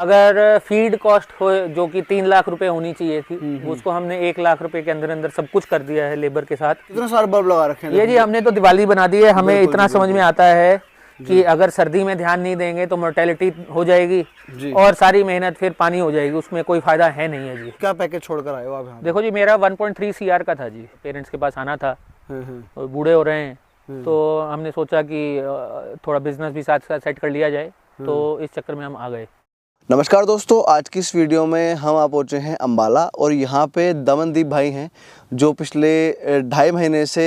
अगर feed cost हो जो कि 3 लाख रुपए होनी चाहिए थी, उसको हमने 1 लाख रुपए के अंदर अंदर सब कुछ कर दिया है लेबर के साथ। कितने सारे बल्ब लगा रखे हैं? ये जी हमने तो दिवाली बना दी है। हमें इतना समझ में आता है कि अगर सर्दी में ध्यान नहीं देंगे तो मोर्टेलिटी हो जाएगी और सारी मेहनत फिर पानी हो जाएगी, उसमें कोई फायदा है नहीं है जी। क्या पैकेज छोड़कर आए हो आप यहाँ? देखो जी, मेरा 1.3 CR का था जी, पेरेंट्स के पास आना था और बूढ़े हो रहे हैं, तो हमने सोचा कि थोड़ा बिजनेस भी साथ साथ सेट कर लिया जाए, तो इस चक्कर में हम आ गए। नमस्कार दोस्तों, आज की इस वीडियो में हम आ पहुँचे हैं अम्बाला और यहाँ पे दमनदीप भाई हैं जो पिछले 2.5 महीने से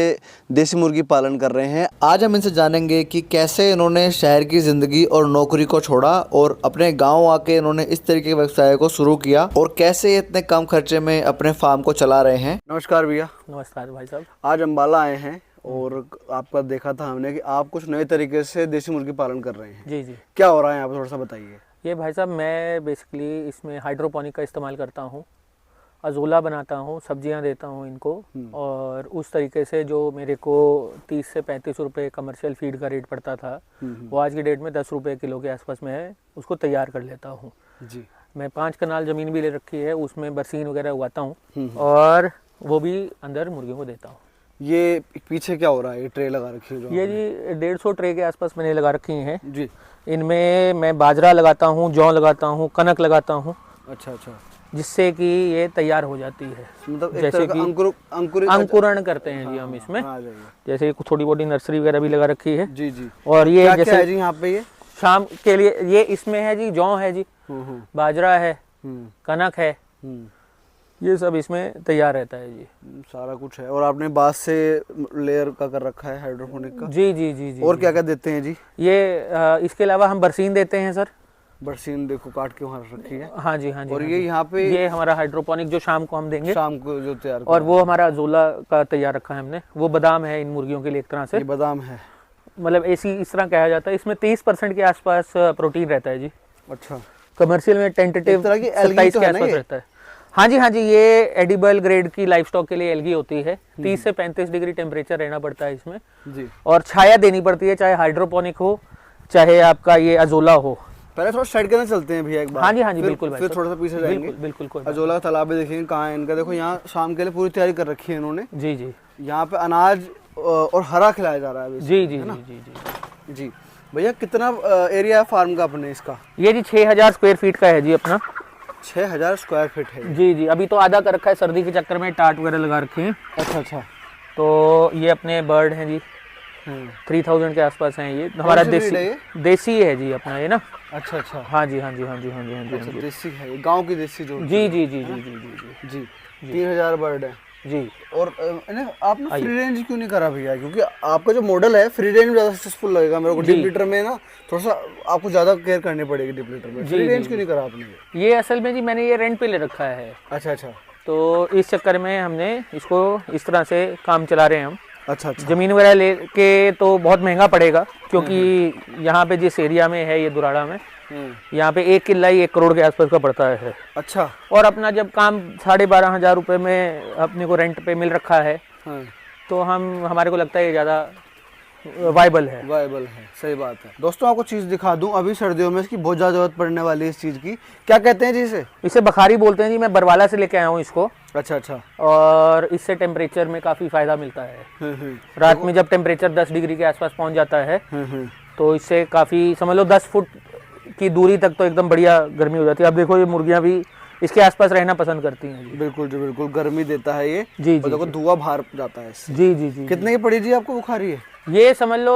देसी मुर्गी पालन कर रहे हैं। आज हम इनसे जानेंगे कि कैसे इन्होंने शहर की ज़िंदगी और नौकरी को छोड़ा और अपने गांव आके इन्होंने इस तरीके के व्यवसाय को शुरू किया और कैसे इतने कम खर्चे में अपने फार्म को चला रहे हैं। नमस्कार भैया। नमस्कार भाई साहब। आज अम्बाला आए हैं और आपका देखा था हमने कि आप कुछ नए तरीके से देसी मुर्गी पालन कर रहे हैं। जी जी। क्या हो रहा है यहाँ पर, थोड़ा सा बताइए। ये भाई साहब, मैं बेसिकली इसमें हाइड्रोपोनिक का इस्तेमाल करता हूँ, अजोला बनाता हूँ, सब्जियाँ देता हूँ इनको, और उस तरीके से जो मेरे को 30 से 35 रुपये कमर्शियल फीड का रेट पड़ता था, वो आज की डेट में 10 रुपये किलो के आसपास में है, उसको तैयार कर लेता हूँ जी। मैं 5 कनाल ज़मीन भी ले रखी है, उसमें बरसीन वगैरह उगाता हूँ और वो भी अंदर मुर्गियों को देता हूँ। ये पीछे क्या हो रहा है? ये ट्रे लगा रखी है? ये जी 150 ट्रे के आसपास मैंने लगा रखी हैं जी। इनमें मैं बाजरा लगाता हूँ, जौ लगाता हूँ, कनक लगाता हूँ। अच्छा अच्छा। जिससे कि ये तैयार हो जाती है, मतलब जैसे कि अंकुरण करते हैं जी हम इसमें। जैसे थोड़ी बोटी नर्सरी वगैरह भी लगा रखी है जी जी। और ये क्या जैसे क्या है जी यहाँ पे? ये शाम के लिए ये इसमें है जी, जौ है जी, बाजरा है, कनक है, ये सब इसमें तैयार रहता है जी। सारा कुछ है। और आपने बांस से लेयर का कर रखा है हाइड्रोपोनिक का? जी जी जी जी। और क्या क्या देते हैं जी? ये इसके अलावा हम बरसीन देते हैं सर। बरसीन देखो काट के वहाँ रखी है। हाँ जी हाँ जी। और हाँ ये यहाँ पे ये हमारा हाइड्रोपोनिक जो शाम को हम देंगे, शाम को जो तैयार, और वो हमारा अजोला का तैयार रखा है हमने। वो बादाम है इन मुर्गियों के लिए एक तरह से। ये बादाम है, मतलब ऐसी इस तरह कहा जाता है। इसमें 30% के आसपास प्रोटीन रहता है जी। अच्छा। कमर्शियल में टेंटेटिव 27 के आसपास रहता है। हाँ जी हाँ जी। ये एडिबल ग्रेड की लाइफ स्टॉक के लिए एल्गी होती है। 30 से 35 डिग्री टेम्परेचर रहना पड़ता है इसमें जी। और छाया देनी पड़ती है, चाहे हाइड्रोपोनिक हो चाहे आपका ये अजोला हो। पहले थोड़ा साइड करना चलते हैं भैया एक बार। हाँ जी हाँ जी, बिल्कुल भाई। फिर थोड़ा सा पीछे जाएंगे। बिल्कुल कोई अजोला का तालाब भी देखेंगे कहाँ है इनका। देखो यहाँ शाम के लिए पूरी तैयारी कर रखी है इन्होंने। जी जी। यहाँ पे अनाज और हरा खिलाया जा रहा है। जी जी जी जी जी। भैया कितना एरिया है फार्म का अपने इसका? ये जी 6000 स्क्वायर फीट का है जी अपना। 6000 स्क्वायर फीट है जी जी। अभी तो आधा कर रखा है, सर्दी के चक्कर में टाट वगैरह लगा रखे हैं। अच्छा अच्छा। तो ये अपने बर्ड हैं जी, 3000 के आसपास हैं। ये हमारा देसी है जी अपना ये ना। अच्छा अच्छा। हाँ जी हाँ जी हाँ जी हाँ जी हाँ जी। अच्छा, देसी है ये, गांव की देसी जो। जी जी जी जी जी जी जी। 3000 बर्ड है जी। और आपने फ्री रेंज क्यों नहीं करा भैया? क्योंकि आपका जो मॉडल है फ्री रेंज ज्यादा सक्सेसफुल लगेगा मेरे को। डीप लीटर में ना थोड़ा सा आपको ज्यादा केयर करनी पड़ेगी डीप लीटर में। फ्री रेंज क्यों नहीं करा आपने? ये असल में जी मैंने ये रेंट पे ले रखा है। अच्छा अच्छा। तो इस चक्कर में हमने इसको इस तरह से काम चला रहे हैं हम। अच्छा अच्छा। जमीन वगैरह लेके तो बहुत महंगा पड़ेगा, क्योंकि यहाँ पे जिस एरिया में है ये दुराड़ा में, यहाँ पे 1 किल्ला ही 1 करोड़ के आसपास का पड़ता है। अच्छा। और अपना जब काम 12,500 रुपये में अपने को रेंट पे मिल रखा है, तो हमारे को लगता है ये ज़्यादा वाइबल है। सही बात है। दोस्तों आपको चीज़ दिखा दूं, अभी सर्दियों में इसकी बहुत ज़्यादा जरूरत पड़ने वाली है इस चीज़ की। क्या कहते हैं जी इसे बखारी बोलते हैं जी। मैं बरवाला से लेके आया हूँ इसको। अच्छा अच्छा। और इससे टेम्परेचर में काफ़ी फायदा मिलता है। रात में जब टेम्परेचर 10 डिग्री के आसपास पहुँच जाता है, तो इससे काफ़ी समझ लो 10 फुट की दूरी तक तो एकदम बढ़िया गर्मी हो जाती है। अब देखो ये मुर्गियाँ भी इसके आसपास रहना पसंद करती हैं। बिल्कुल जी बिल्कुल, गर्मी देता है ये जी जी। देखो धुआं बाहर जाता है इससे। जी जी जी। कितने की पड़ी जी आपको बुखारी है? ये समझ लो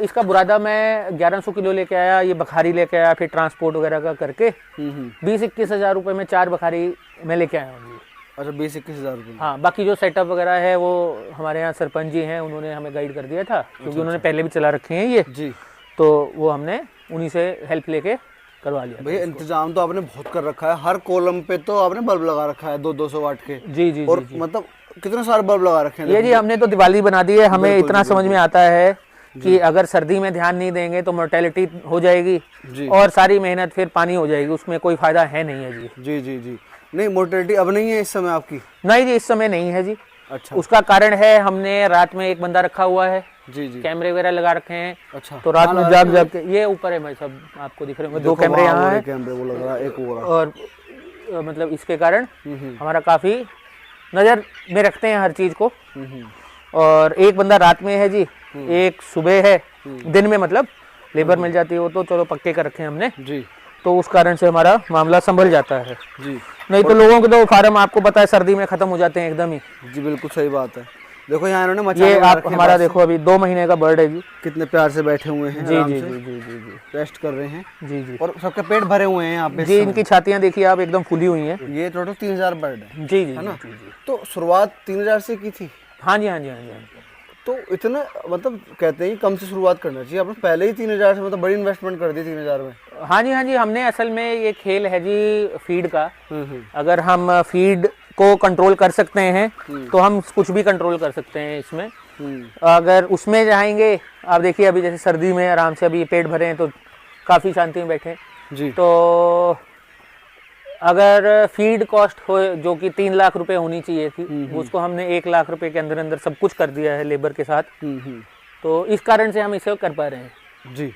इसका बुरादा मैं 1100 किलो लेके आया, ये बखारी लेके आया, फिर ट्रांसपोर्ट वगैरह का करके 20-21 हज़ार रुपये में 4 बखारी मैं लेके आया हूँ। अच्छा, 20-21 हज़ार रुपये। हाँ, बाकी जो सेटअप वगैरह है वो हमारे यहाँ सरपंच जी हैं, उन्होंने हमें गाइड कर दिया था, क्योंकि उन्होंने पहले भी चला रखे हैं ये जी। तो वो हमने उन्हीं से हेल्प लेके करवा लिया। भैया इंतजाम तो आपने बहुत कर रखा है। हर कॉलम पे तो आपने बल्ब लगा रखा है 200 वाट के। जी जी। और मतलब कितने सारे बल्ब लगा रखे हैं? ये जी हमने तो दिवाली बना दी है। हमें इतना समझ में आता है कि अगर सर्दी में ध्यान नहीं देंगे तो मोर्टेलिटी हो जाएगी और सारी मेहनत फिर पानी हो जाएगी, उसमें कोई फायदा है नहीं है जी। जी जी जी। नहीं, मोर्टेलिटी अब नहीं है इस समय आपकी? नहीं जी, इस समय नहीं है जी। अच्छा। उसका कारण है हमने रात में एक बंदा रखा हुआ है जी जी। कैमरे वगैरह लगा रखे हैं। अच्छा। तो रात में जाग जाग के ये ऊपर है भाई साहब, आपको दिख रहे होंगे 2 कैमरे यहाँ है, कैमरे वो लग रहा है, एक और और मतलब इसके कारण हमारा काफ़ी नज़र में रखते हैं हर चीज़ को। और एक बंदा रात में है जी, एक सुबह है, दिन में मतलब लेबर मिल जाती है, वो तो चलो पक्के कर रखे हैं हमने जी। तो उस कारण से हमारा मामला संभल जाता है जी। नहीं तो लोगों के तो फार्म आपको पता है सर्दी में ख़त्म हो जाते हैं एकदम ही। जी बिल्कुल सही बात है। देखो यहाँ इन्होंने ये मचाने आप हमारा देखो अभी 2 महीने का बर्ड है जी, कितने प्यार से बैठे हुए हैं, जी आराम जी से जी जी जी जी रेस्ट कर रहे हैं जी जी और सबके पेट भरे हुए हैं यहाँ पे। जी इनकी छातियाँ देखिए आप एकदम फूली हुई हैं। ये टोटल 3000 बर्ड है। जी जी है ना? जी जी। तो शुरुआत 3000 से की थी। हाँ जी हाँ जी हाँ जी हाँ जी। तो इतना मतलब कहते हैं कि कम से शुरुआत करना चाहिए, आपने पहले ही 3000 से मतलब बड़ी इन्वेस्टमेंट कर दी 3000 में। हाँ जी हमने असल में ये खेल है जी फीड का। अगर हम फीड को कंट्रोल कर सकते हैं तो हम कुछ भी कंट्रोल कर सकते हैं इसमें। अगर उसमें जाएंगे, आप देखिए अभी जैसे सर्दी में आराम से अभी पेट भरे हैं तो काफ़ी शांति में बैठे हैं जी। तो अगर फीड कॉस्ट हो जो कि 3 लाख रुपए होनी चाहिए थी, उसको हमने 1 लाख रुपए के अंदर अंदर सब कुछ कर दिया है लेबर के साथ। तो इस कारण से हम इसे कर पा रहे हैं जी।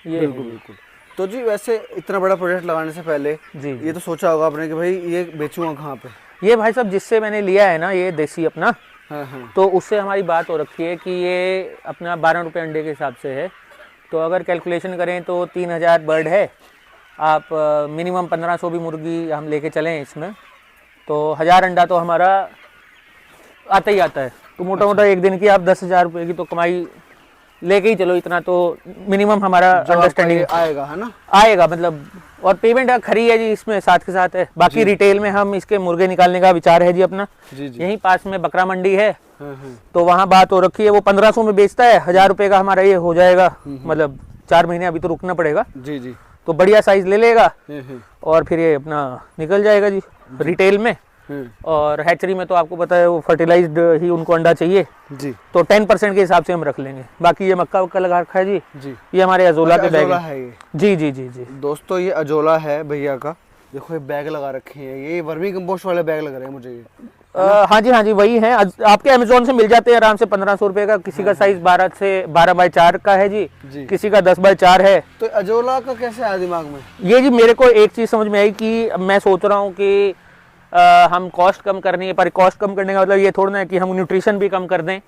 ये बिल्कुल बिल्कुल। तो जी वैसे इतना बड़ा प्रोजेक्ट लगाने से पहले जी ये तो सोचा होगा आपने कि भाई ये बेचूंगा कहाँ पे? ये भाई साहब जिससे मैंने लिया है ना ये देसी अपना, हाँ। तो उससे हमारी बात हो रखी है कि ये अपना 12 रुपये अंडे के हिसाब से है। तो अगर कैलकुलेशन करें तो 3000 बर्ड है, आप मिनिमम 1500 भी मुर्गी हम लेके चलें इसमें तो 1000 अंडा तो हमारा आता ही आता है। तो मोटा मोटा एक दिन की आप 10,000 रुपये की तो कमाई लेके ही चलो, इतना तो मिनिमम हमारा अंडरस्टैंडिंग आएगा, है ना? आएगा मतलब। और पेमेंट खरी है जी इसमें साथ के साथ है। बाकी रिटेल में हम इसके मुर्गे निकालने का विचार है जी अपना। जी जी। यहीं पास में बकरा मंडी है, तो वहाँ बात हो रखी है, वो 1500 में बेचता है, 1000 रुपये का हमारा ये हो जाएगा। मतलब 4 महीने अभी तो रुकना पड़ेगा। जी जी। तो बढ़िया साइज ले लेगा और फिर ये अपना निकल जाएगा जी रिटेल में। और हैचरी में तो आपको पता है वो फर्टिलाइज्ड ही उनको अंडा चाहिए जी। तो 10% के हिसाब से हम रख लेंगे। बाकी ये मक्का वक्का लगा रखा है जी, जी। ये हमारे अजोला के बैग है ये। जी जी जी जी। दोस्तों ये अजोला है भैया का, देखो ये बैग लगा रखे हैं, ये वर्मी कंपोस्ट वाले बैग लग रहे हैं मुझे ये। हाँ जी वही है, आपके अमेजोन से मिल जाते हैं आराम से 1500 रुपये का। किसी का साइज 12x4 का है जी, किसी का 10x4 है। तो अजोला का कैसे आया दिमाग में? ये जी मेरे को एक चीज़ समझ में आई कि मैं सोच रहा हूँ कि हम कॉस्ट कम करनी है, पर कॉस्ट कम करने का मतलब ये थोड़ा ना है कि हम न्यूट्रिशन भी कम कर दें।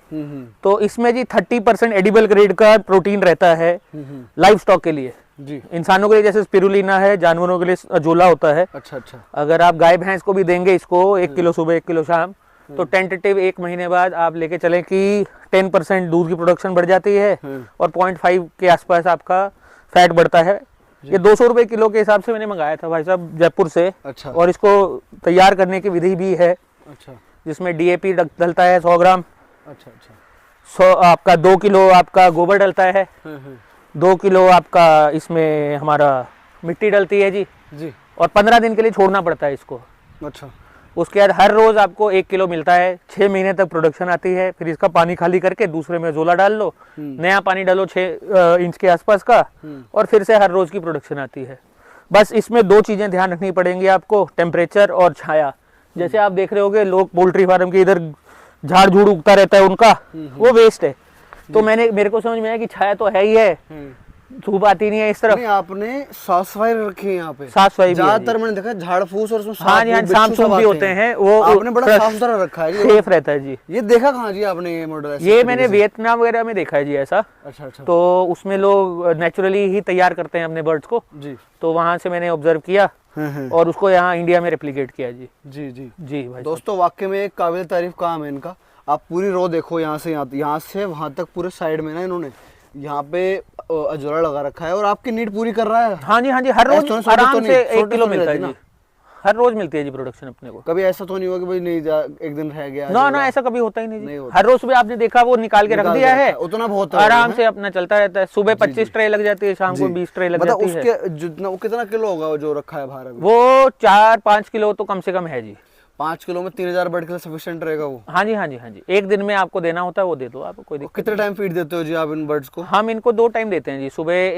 तो इसमें जी 30% एडिबल ग्रेड का प्रोटीन रहता है लाइव स्टॉक के लिए जी। इंसानों के लिए जैसे स्पिरुलिना है, जानवरों के लिए अजोला होता है। अच्छा अच्छा। अगर आप गाय भैंस को भी देंगे इसको 1 किलो सुबह 1 किलो शाम, तो टेंटेटिव 1 महीने बाद आप लेके चलें कि 10% दूध की प्रोडक्शन बढ़ जाती है और 0.5 के आसपास आपका फैट बढ़ता है। ये 200 रुपये किलो के हिसाब से मैंने मंगाया था भाई साहब जयपुर से। अच्छा। और इसको तैयार करने की विधि भी है। अच्छा। जिसमें DAP डलता है 100 ग्राम। अच्छा अच्छा। 100 आपका 2 किलो आपका गोबर डलता है, 2 किलो आपका इसमें हमारा मिट्टी डलती है जी जी। और 15 दिन के लिए छोड़ना पड़ता है इसको। अच्छा। उसके बाद हर रोज आपको 1 किलो मिलता है, 6 महीने तक प्रोडक्शन आती है। फिर इसका पानी खाली करके दूसरे में अजोला डाल लो, नया पानी डालो 6 इंच के आसपास का, और फिर से हर रोज की प्रोडक्शन आती है। बस इसमें 2 चीजें ध्यान रखनी पड़ेंगी आपको, टेम्परेचर और छाया। जैसे आप देख रहे होगे लोग पोल्ट्री फार्म के इधर झाड़ झूड़ उगता रहता है उनका, वो वेस्ट है। तो मेरे को समझ में आया कि छाया तो है ही है, धूप आती नहीं है इस तरफ। नहीं, आपने साफ सफाई रखी है यहाँ पे। साफ सफाई ज्यादातर मैंने देखा झाड़ फूस और उसमें हाँ जी सांप सूप भी होते हैं, वो आपने बड़ा साफ सुथरा रखा है, सेफ रहता है जी। ये देखा कहाँ जी आपने ये मॉडल? ये मैंने वियतनाम वगैरह में देखा है जी ऐसा। अच्छा अच्छा। तो उसमें लोग नेचुरली ही तैयार करते हैं अपने बर्ड्स को जी। तो वहां से मैंने ऑब्जर्व किया और उसको यहाँ इंडिया में रेप्लिकेट किया जी। जी जी जी भाई दोस्तों, वाकई में एक काबिल तारीफ काम है इनका। आप पूरी रो देखो, यहाँ से वहां तक पूरे साइड में ना इन्होंने यहाँ पे अजोला लगा रखा है और आपकी नीड पूरी कर रहा है। हाँ जी हर रोज आराम से 1 किलो मिलता है जी, हर रोज मिलती है जी प्रोडक्शन अपने को। कभी ऐसा तो नहीं हुआ कि भाई नहीं एक दिन रह गया? ना ऐसा कभी होता ही नहीं जी। हर रोज सुबह आपने देखा वो निकाल के रख दिया है, उतना बहुत आराम से अपना चलता रहता है। सुबह 25 ट्रे लग जाती है, शाम को 20 ट्रे लग जाती है। उसके जितना वो कितना किलो होगा जो रखा है बाहर? वो 4-5 किलो तो कम से कम है जी। 5 किलो में 3000 बर्ड के लिए सफिशिएंट रहेगा वो? हाँ जी एक दिन में आपको देना होता है वो दे दो, आपको कोई दिक्कत। कितने टाइम फीड देते हो जी आप इन बर्ड्स को? हम इनको 2 टाइम देते हैं जी, सुबह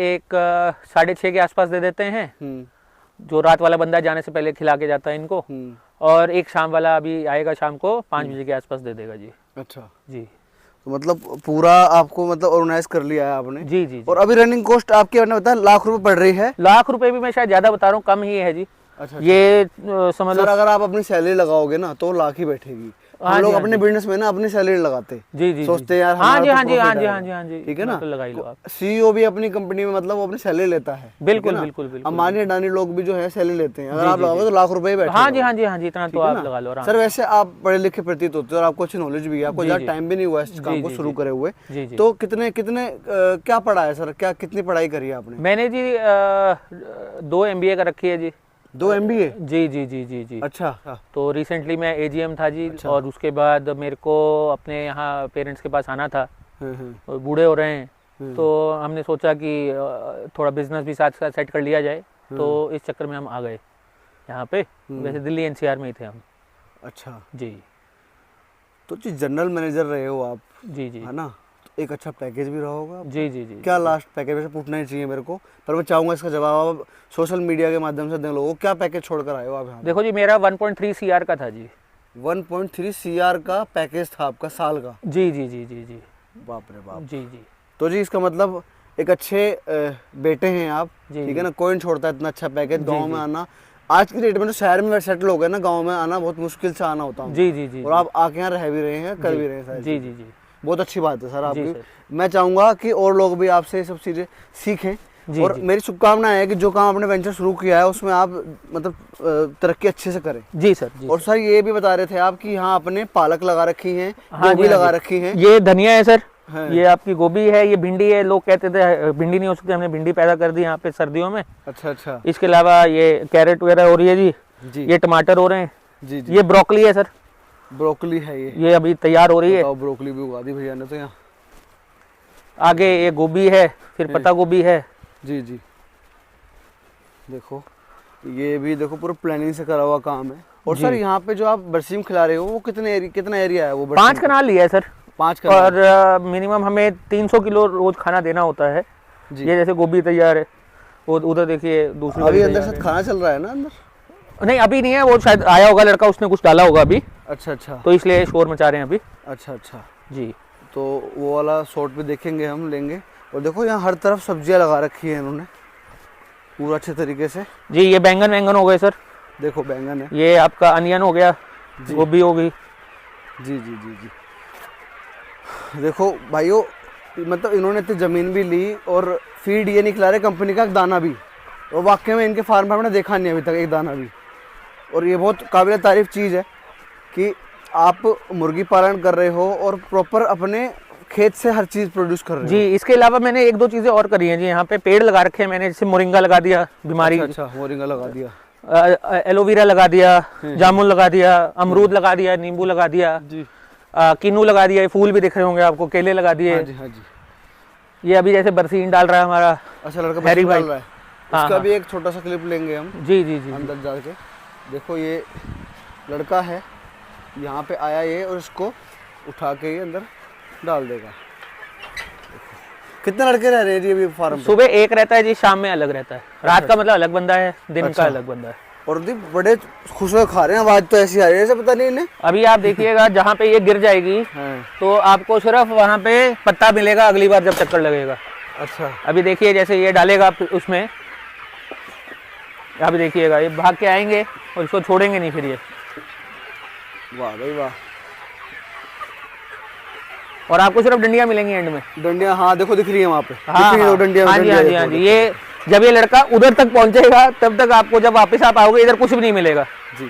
6:30 के आसपास दे देते हैं, जो रात वाला बंदा जाने से पहले खिला के जाता है इनको, और एक शाम वाला अभी आएगा शाम को 5 बजे के आसपास दे देगा जी। अच्छा जी। तो मतलब पूरा आपको मतलब ऑर्गेनाइज कर लिया है आपने। जी जी जी। और अभी रनिंग कॉस्ट आपके मैंने बताया लाख रुपए पड़ रही है। लाख रुपए भी मैं शायद ज़्यादा बता रहा हूँ, कम ही है जी। अच्छा, ये समझ लो सर अगर आप अपनी सैलरी लगाओगे ना तो लाख ही बैठेगी। हाँ हम लोग जी, हाँ अपने जी। बिजनेस में ना अपनी सैलरी लगाते, जी जी सोचते जी। हैं यार हाँ हमारा जी तो हाँ जी हाँ profit जी आएगा। हाँ जी हाँ जी, ठीक है ना, मतलब लगा ही लो आप। सीईओ भी अपनी कंपनी में मतलब वो अपनी सैलरी लेता है। बिल्कुल ठीक है ना? बिल्कुल बिल्कुल। अंबानी अडानी लोग भी जो है सैलरी लेते हैं, अगर जी, आप जी, लगाओगे जी। तो लाख रुपए ही बैठेगा। हाँ जी हाँ जी हाँ जी, इतना तो ठीक है आप ना? लगा लो आराम सर से। वैसे आप पढ़े लिखे प्रतीत होते हो और आपको अच्छी नॉलेज भी है, आपको जी, ज़्यादा जी। टाइम भी नहीं हुआ इस जी, काम को जी, शुरू जी। करे हुए। जी, जी। तो कितने कितने क्या पढ़ा है सर, क्या कितनी पढ़ाई करी है आपने? मैंने जी 2 MBA का रखी है जी। 2 MBA? जी जी जी जी जी। अच्छा। तो रिसेंटली मैं AGM था जी। अच्छा। और उसके बाद मेरे को अपने यहाँ पेरेंट्स के पास आना था, हम्म। और बूढ़े हो रहे हैं, तो हमने सोचा कि थोड़ा बिजनेस भी साथ साथ सेट कर लिया जाए, तो इस चक्कर में हम आ गए यहाँ पे। वैसे दिल्ली NCR में ही थे हम। अच्छा, जी तो जी जनरल मैनेजर रहे हो आप, जी जी है ना, तो एक अच्छा पैकेज भी रहा होगा। जी जी जी। क्या लास्ट पैकेज वैसे पूछना ही चाहिए मेरे को, पर मैं चाहूंगा इसका जवाब आप सोशल मीडिया के माध्यम से दें लोगों को। क्या पैकेज छोड़कर आए हो आप यहाँ? देखो जी, मेरा 1.3 CR का था जी। 1.3 CR का पैकेज था आपका साल का? जी जी जी जी जी। बाप रे बाप। जी जी तो जी इसका मतलब एक अच्छे बेटे हैं आप, जी, ठीक है ना। कौन छोड़ता है इतना अच्छा पैकेज? जी, गांव में जी। आना आज की डेट में तो शहर में सेटल हो गए ना, गांव में आना बहुत मुश्किल से आना होता है। जी जी जी। और आप आके यहाँ रह भी रहे हैं, कर भी रहे हैं सारी जी चीज़ें। जी जी बहुत अच्छी बात है सर जी आपकी। सर। मैं चाहूंगा कि और लोग भी आपसे ये सब चीज़ें सीखें। जी, और जी। मेरी शुभकामना है कि जो काम आपने वेंचर शुरू किया है उसमें आप मतलब तरक्की अच्छे से करें। जी सर जी। और सर ये भी बता रहे थे आप कि यहाँ आपने पालक लगा रखी है, हाँ गोभी जी, हाँ लगा जी। रखी है। ये धनिया है सर, हाँ। ये आपकी गोभी है, ये भिंडी है। लोग कहते थे भिंडी नहीं हो सकती, हमने भिंडी पैदा कर दी यहाँ पे सर्दियों में। अच्छा अच्छा। इसके अलावा ये कैरेट वगैरह हो रही है जी। जी ये टमाटर हो रहे हैं। जी जी। ये ब्रोकली है सर, ब्रोकली है ये अभी तैयार हो रही है। बताओ, ब्रोकली भी उगा दी भैया ने तो यहाँ। आगे ये गोभी है, फिर पत्ता गोभी है। जी जी। देखो ये भी देखो पूरा प्लानिंग से करा हुआ काम है। और सर यहाँ पे जो आप बरसीम खिला रहे हो वो कितना एरिया है वो? 5 कनाल लिया है सर। 5 कनाल। और मिनिमम हमें 300 किलो रोज खाना देना होता है। जी। ये जैसे गोभी तैयार है, वो उधर देखिए दूसरी अभी वाली अंदर तैयार से है। खाना चल रहा है ना अंदर? नहीं अभी नहीं है, वो शायद आया होगा लड़का, उसने कुछ डाला होगा अभी, अच्छा अच्छा। तो इसलिए शोर मचा रहे हैं अभी। अच्छा अच्छा। जी। तो वो वाला शॉट भी देखेंगे हम, लेंगे। और देखो यहाँ हर तरफ सब्जियाँ लगा रखी है इन्होंने पूरा अच्छे तरीके से। जी ये बैंगन वैंगन हो गए सर। देखो बैंगन है। ये आपका अनियन हो गया, गोभी हो गई। जी जी जी जी। देखो भाइयों, मतलब इन्होंने इतनी ज़मीन भी ली और फीड ये नहीं खिला रहे कंपनी का दाना भी। और वाकई में इनके फार्म पर हमने देखा नहीं अभी तक एक दाना भी। और ये बहुत काबिल तारीफ चीज़ है कि आप मुर्गी पालन कर रहे हो और प्रॉपर अपने खेत से हर चीज़ प्रोड्यूस कर रहे हो। जी इसके अलावा मैंने 1-2 चीज़ें और करी हैं जी। यहाँ पे पेड़ लगा रखे हैं मैंने, जैसे मोरिंगा लगा दिया, बीमारी। अच्छा मोरिंगा लगा दिया। एलोवेरा लगा दिया, जामुन लगा दिया, अमरूद लगा दिया, नींबू लगा दिया जी। किन्नू लगा दिया, ये फूल भी दिख रहे होंगे आपको, केले लगा दिए। हाँ जी हाँ जी। ये अभी जैसे बरसीन डाल रहा है हमारा। अच्छा लड़का हैरी बरसीन डाल भाई। रहा है। हाँ, इसका हाँ। भी एक छोटा सा क्लिप लेंगे हम जी जी जी। अंदर जाके। देखो ये लड़का है, यहाँ पे आया ये और इसको उठा के ये अंदर डाल देगा। कितने लड़के रह रहे हैं जी अभी फार्म पे? सुबह एक रहता है जी, शाम में अलग रहता है। रात का मतलब अलग बंदा है, दिन अच्छा। का अलग बंदा है। और दी बड़े खुश होकर खा रहे हैं, आवाज तो ऐसी आ रही है जैसे पता नहीं इन्हें। अभी आप देखिएगा जहाँ पे ये गिर जाएगी हाँ। तो आपको सिर्फ वहाँ पे पत्ता मिलेगा अगली बार जब चक्कर लगेगा। अच्छा। अभी देखिए जैसे ये डालेगा उसमें, अभी देखिएगा ये भाग के आएंगे और इसको छोड़ेंगे नहीं फिर ये। वाह भाई वाह। और आपको सिर्फ डंडियां मिलेंगी एंड में। डंडियां, हाँ देखो दिख रही है वहाँ पे। हाँ दिख रही है हाँ वो डंडियां। हाँ जी हाँ जी डंडियां हाँ जी। देखो। ये जब ये लड़का उधर तक पहुंचेगा तब तक आपको, जब वापस आप आओगे इधर कुछ भी नहीं मिलेगा जी।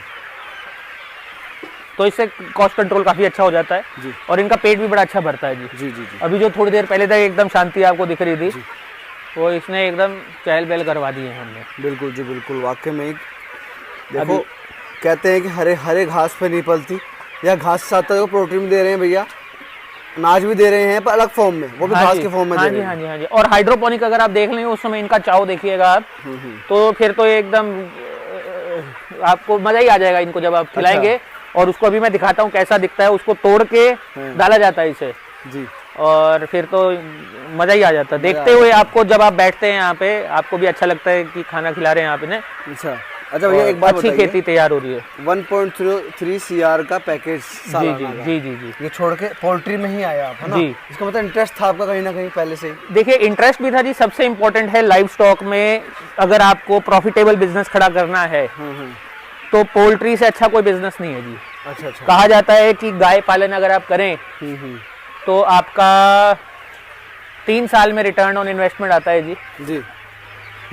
तो इससे कॉस्ट कंट्रोल काफी अच्छा हो जाता है जी। और इनका पेट भी बड़ा अच्छा भरता है जी। जी जी जी। अभी जो थोड़ी देर पहले तक एकदम शांति आपको दिख रही थी, वो इसने एकदम चहल पहल करवा दी है हमने। बिल्कुल जी बिल्कुल। वाकई में देखो कहते हैं कि हरे हरे घास पे नहीं पलती, या घास के साथ तो प्रोटीन दे रहे हैं भैया, अनाज भी दे रहे हैं पर अलग फॉर्म में, वो भी घास के फॉर्म में हाँ दे जी रहे हैं। हाँ जी हाँ जी। और हाइड्रोपोनिक अगर आप देख लें उस समय इनका चाव देखिएगा आप, तो फिर तो एकदम आपको मजा ही आ जाएगा इनको जब आप खिलाएंगे। और उसको अभी मैं दिखाता हूँ कैसा दिखता है, उसको तोड़ के डाला जाता है इसे जी। और फिर तो मजा ही आ जाता है देखते हुए आपको। जब आप बैठते हैं यहाँ पे आपको भी अच्छा लगता है कि खाना खिला रहे हैं आप इन्हें। अच्छा। अच्छा भैया एक बात अच्छी बताइए, खेती तैयार हो रही है। 1.3 CR का पैकेज जी सालाना जी का, जी जी जी ये छोड़ के पोल्ट्री में ही आया आप, है ना? जी। इसका मतलब इंटरेस्ट था आपका कहीं ना कहीं पहले से ही? देखिए इंटरेस्ट भी था जी, सबसे इम्पोर्टेंट है लाइव स्टॉक में अगर आपको प्रॉफिटेबल बिजनेस खड़ा करना है तो पोल्ट्री से अच्छा कोई बिजनेस नहीं है जी। अच्छा अच्छा। कहा जाता है कि गाय पालन अगर आप करें तो आपका 3 साल में रिटर्न ऑन इन्वेस्टमेंट आता है जी। जी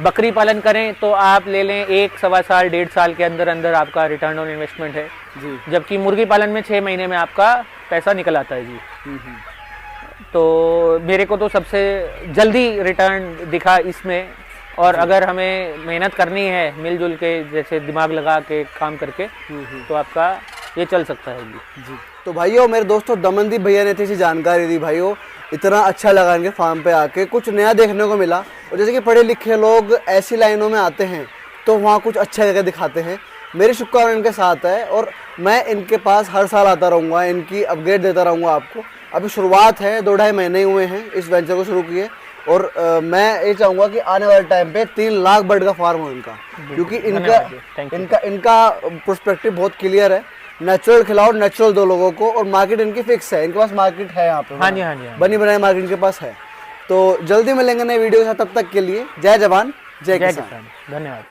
बकरी पालन करें तो आप ले लें 1 सवा साल 1.5 साल के अंदर अंदर आपका रिटर्न ऑन इन्वेस्टमेंट है। जी। जबकि मुर्गी पालन में 6 महीने में आपका पैसा निकल आता है जी। तो मेरे को तो सबसे जल्दी रिटर्न दिखा इसमें, और अगर हमें मेहनत करनी है मिलजुल के, जैसे दिमाग लगा के काम करके, तो आपका ये चल सकता है जी। तो भाइयों मेरे दोस्तों, दमनदीप भैया ने इतनी सी जानकारी दी भाइयों, इतना अच्छा लगा इनके फार्म पे आके, कुछ नया देखने को मिला। और जैसे कि पढ़े लिखे लोग ऐसी लाइनों में आते हैं तो वहाँ कुछ अच्छा जगह दिखाते हैं। मेरी शुभकामना इनके साथ है और मैं इनके पास हर साल आता रहूँगा, इनकी अपग्रेड देता रहूँगा आपको। अभी शुरुआत है, 2-2.5 महीने हुए हैं इस वेंचर को शुरू किए, और मैं ये चाहूँगा कि आने वाले टाइम पे 3 लाख बर्ड का फार्म हो इनका, क्योंकि इनका पर्सपेक्टिव बहुत क्लियर है। नेचुरल खिलाओ, नेचुरल दो लोगों को, और मार्केट इनकी फिक्स है, इनके पास मार्केट है यहाँ पे। हाँ जी हाँ जी, बनी बनाई मार्केट इनके पास है। तो जल्दी मिलेंगे नए वीडियो के साथ, तब तक के लिए जय जवान जय किसान। धन्यवाद।